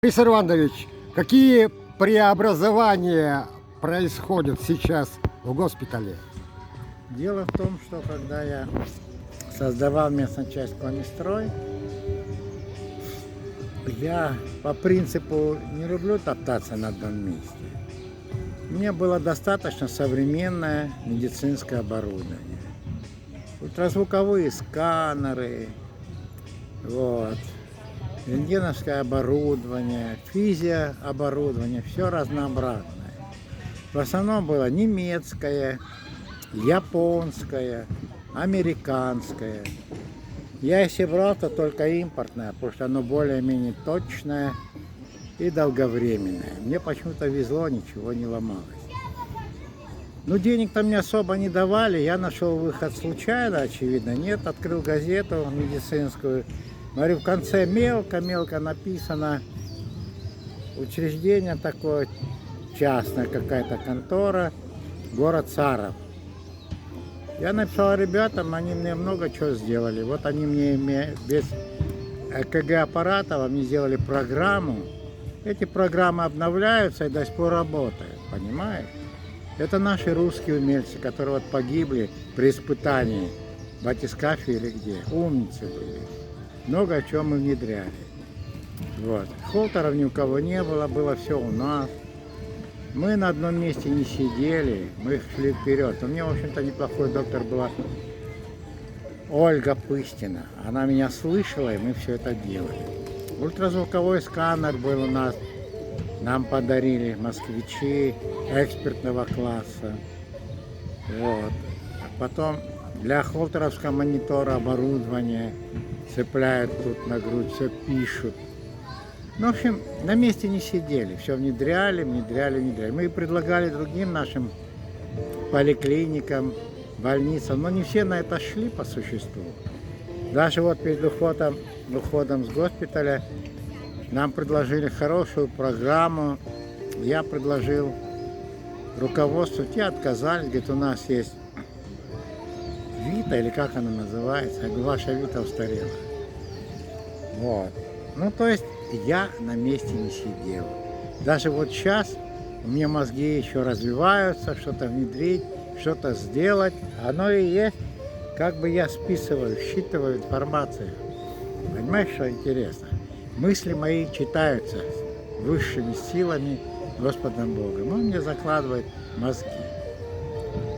Борис Иванович, какие преобразования происходят сейчас в госпитале? Дело в том, что когда я создавал местную часть Пламестрой, я по принципу не люблю топтаться на одном месте. Мне было достаточно современное медицинское оборудование. Ультразвуковые сканеры, рентгеновское оборудование, физиооборудование, все разнообразное. В основном было немецкое, японское, американское. Я если брал, то только импортное, потому что оно более-менее точное и долговременное. Мне почему-то везло, ничего не ломалось. Ну, денег-то мне особо не давали, я нашел выход случайно, очевидно. Нет, открыл газету медицинскую. Говорю, в конце мелко-мелко написано учреждение такое, частная какая-то контора, город Саров. Я написал ребятам, они мне много чего сделали. Вот они мне без ЭКГ-аппаратов они сделали программу. Эти программы обновляются и до сих пор работают, понимаешь? Это наши русские умельцы, которые вот погибли при испытании в батискафе или где. Умницы были. Много о чем мы внедряли. Вот. Холтеров ни у кого не было, было все у нас. Мы на одном месте не сидели, мы шли вперед. У меня, в общем-то, неплохой доктор была Ольга Пыстина. Она меня слышала, и мы все это делали. Ультразвуковой сканер был у нас. Нам подарили москвичи экспертного класса. Вот. А потом для холтеровского монитора оборудование цепляют тут на грудь, все пишут. Ну, в общем, на месте не сидели, все внедряли. Мы предлагали другим нашим поликлиникам, больницам, но не все на это шли по существу. Даже вот перед уходом с госпиталя нам предложили хорошую программу. Я предложил руководству, те отказались, говорят, у нас есть Вита, или как она называется. Я говорю, ваша Вита устарела. Вот. Ну, то есть я на месте не сидел. Даже вот сейчас у меня мозги еще развиваются, что-то внедрить, что-то сделать. Оно и есть, как бы я списываю, считываю информацию. Понимаешь, что интересно? Мысли мои читаются высшими силами Господом Богом. Он мне закладывает мозги.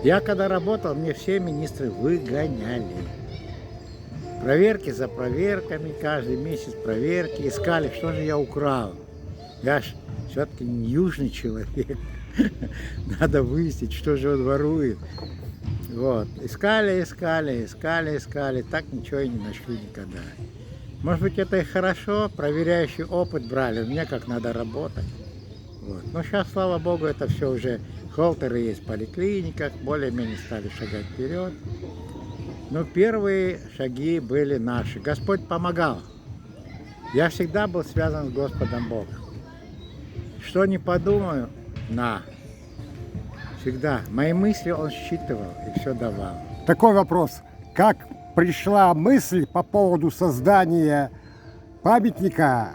Я когда работал, мне все министры выгоняли. Проверки за проверками, каждый месяц проверки. Искали, что же я украл. Я ж все-таки не южный человек. Надо выяснить, что же он ворует. Вот. Искали. Так ничего и не нашли никогда. Может быть, это и хорошо. Проверяющий опыт брали. Мне как надо работать. Вот. Но сейчас, слава Богу, это все уже холтеры есть в поликлиниках. Более-менее стали шагать вперед. Но первые шаги были наши. Господь помогал. Я всегда был связан с Господом Богом. Что не подумаю, всегда. Мои мысли Он считывал и все давал. Такой вопрос. Как пришла мысль по поводу создания памятника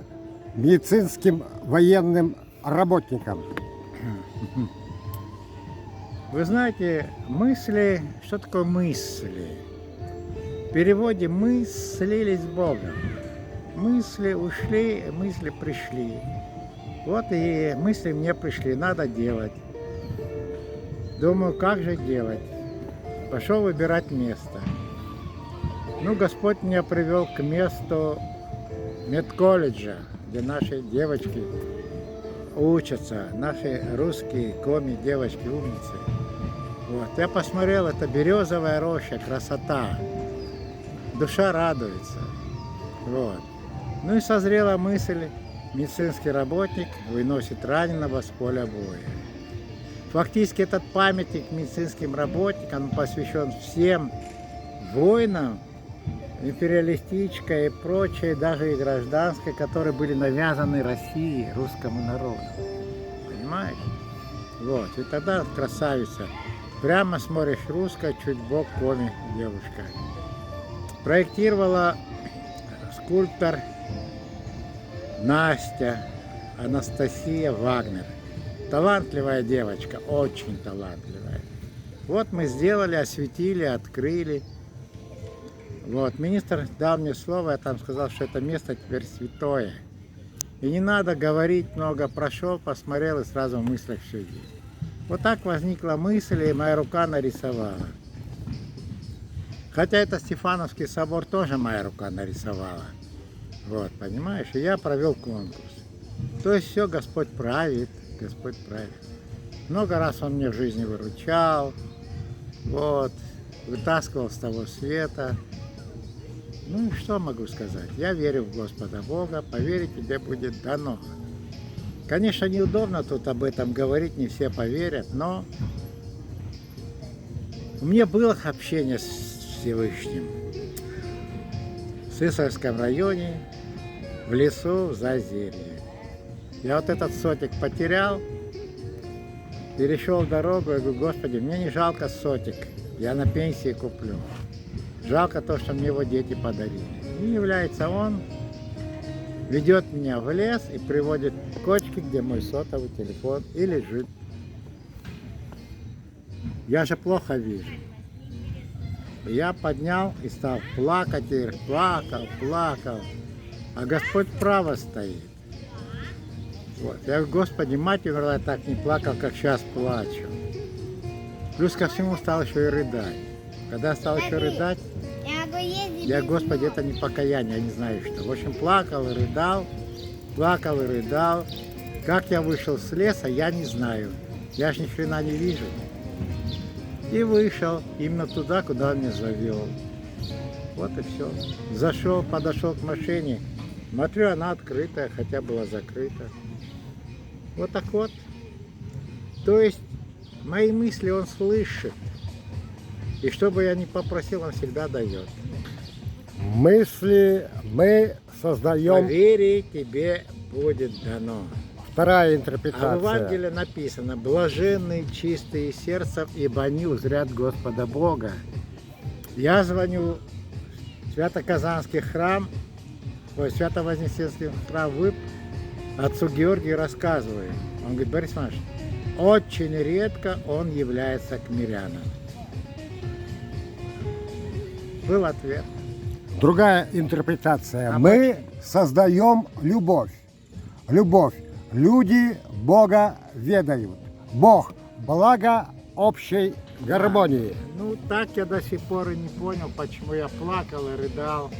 медицинским военным работникам? Вы знаете, мысли, что такое мысли? В переводе мы слились с Богом. Мысли ушли, мысли пришли. Вот и мысли мне пришли, надо делать. Думаю, как же делать? Пошел выбирать место. Ну, Господь меня привел к месту медколледжа, где наши девочки учатся, наши русские коми-девочки умницы. Вот. Я посмотрел, это березовая роща, красота. Душа радуется. Вот. Ну и созрела мысль, медицинский работник выносит раненого с поля боя. Фактически этот памятник медицинским работникам посвящен всем воинам, империалистической и прочей, даже и гражданской, которые были навязаны России, русскому народу. Понимаешь? Вот. И тогда красавица. Прямо смотришь, русская, чуть бок коми девушка. Проектировала скульптор Настя Анастасия Вагнер. Талантливая девочка, очень талантливая. Вот мы сделали, осветили, открыли. Вот, министр дал мне слово, я там сказал, что это место теперь святое. И не надо говорить много, прошел, посмотрел и сразу в мыслях все есть. Вот так возникла мысль, и моя рука нарисовала. Хотя это Стефановский собор тоже моя рука нарисовала. Вот, понимаешь, и я провел конкурс. То есть все, Господь правит, Господь правит. Много раз Он мне в жизни выручал, вот, вытаскивал с того света. Ну и что могу сказать? Я верю в Господа Бога, поверить тебе будет дано. Конечно, неудобно тут об этом говорить, не все поверят, но у меня было общение с Всевышним. В Сысольском районе, в лесу, в Зазерье. Я вот этот сотик потерял, перешел дорогу, я говорю, Господи, мне не жалко сотик, я на пенсии куплю. Жалко то, что мне его дети подарили. И является он, ведет меня в лес и приводит к кочке, где мой сотовый телефон и лежит. Я же плохо вижу. Я поднял и стал плакать, и плакал, плакал. А Господь право стоит. Вот. Я говорю, Господи, мать умерла, я так не плакал, как сейчас плачу. Плюс ко всему стал еще и рыдать. Когда стал еще рыдать, я, Господи, это не покаяние, я не знаю что. В общем, плакал и рыдал, плакал и рыдал. Как я вышел с леса, я не знаю. Я ж ни хрена не вижу. И вышел именно туда, куда он меня завел. Вот и все. Зашел, подошел к машине. Смотрю, она открытая, хотя была закрыта. Вот так вот. То есть мои мысли он слышит. И что бы я ни попросил, он всегда дает. Мысли мы создаем. По вере тебе будет дано. Вторая А в интерпретация. Евангелии написано: блаженные чистые сердцем, ибо они узрят Господа Бога. Я звоню в Свято-Казанский храм, Свято-Вознесенский храм ВИП, отцу Георгию рассказываю. Он говорит, Борис Иванович, очень редко он является к мирянам. Был ответ. Другая интерпретация. Мы создаем любовь. Любовь. Люди Бога ведают. Бог – благо общей гармонии. Ну, так я до сих пор и не понял, почему я плакал и рыдал.